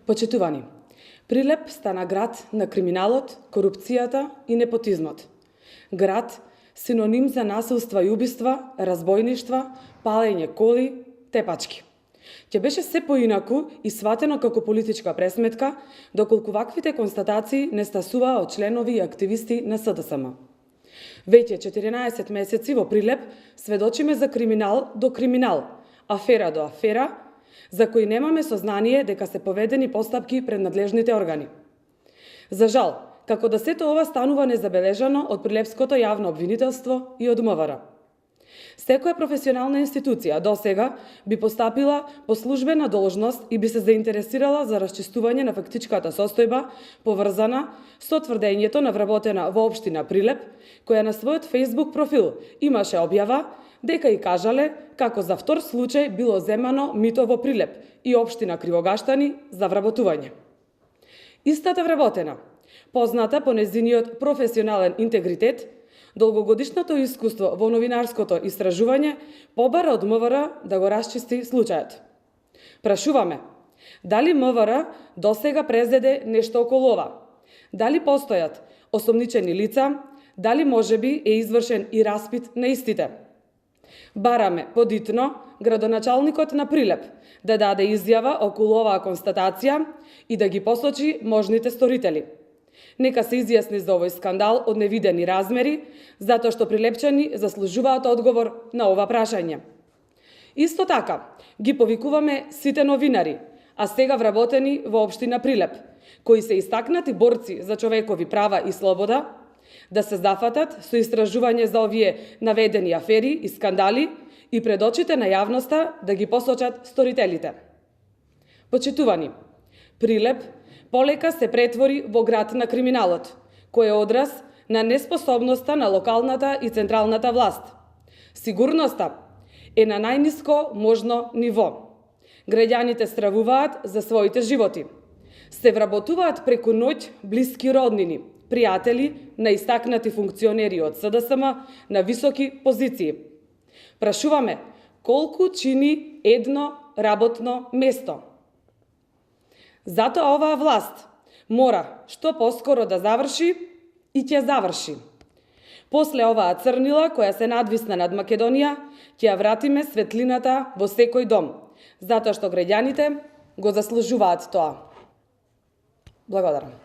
Почитувани, Прилеп стана град на криминалот, корупцијата и непотизмот. Град синоним за насилства и убиства, разбойништва, палење коли, тепачки. Ќе беше се поинаку и сватено како политичка пресметка, доколку ваквите констатации не стасуваа од членови и активисти на СДСМ. Веќе 14 месеци во Прилеп сведочиме за криминал до криминал, афера до афера, за кои немаме сознание дека се поведени постапки пред надлежните органи. За жал, како да сето ова станува незабележано од прилепското јавно обвинителство и од МВР. Секоја професионална институција досега би постапила по службена должност и би се заинтересирала за расчистување на фактичката состојба поврзана со тврдењето на вработена во општина Прилеп, која на својот Facebook профил имаше објава дека и кажале како за втор случај било земано мито во Прилеп и општина Кривогаштани за вработување. Истата вработена, позната по нејзиниот професионален интегритет, долгогодишното искуство во новинарското истражување побара од МВР да го расчисти случајот. Прашуваме, дали МВР досега презеде нешто околу ова? Дали постојат осомничени лица? Дали можеби е извршен и распит на истите? Бараме подитно градоначалникот на Прилеп да даде изјава околу оваа констатација и да ги посочи можните сторители. Нека се изјасни за овој скандал од невидени размери, затоа што прилепчани заслужуваат одговор на ова прашање. Исто така, ги повикуваме сите новинари, а сега вработени во општина Прилеп, кои се истакнати борци за човекови права и слобода, да се зафатат со истражување за овие наведени афери и скандали и пред очите на јавноста да ги посочат сторителите. Почитувани, Прилеп полека се претвори во град на криминалот, кој е одраз на неспособноста на локалната и централната власт. Сигурноста е на најниско можно ниво. Граѓаните стравуваат за своите животи. Се вработуваат преку ноќ блиски роднини, пријатели на истакнати функционери од СДСМ на високи позиции. Прашуваме, колку чини едно работно место? Затоа оваа власт мора што поскоро да заврши и ќе заврши. После оваа црнила која се надвисна над Македонија, ќе ја вратиме светлината во секој дом, затоа што граѓаните го заслужуваат тоа. Благодарам.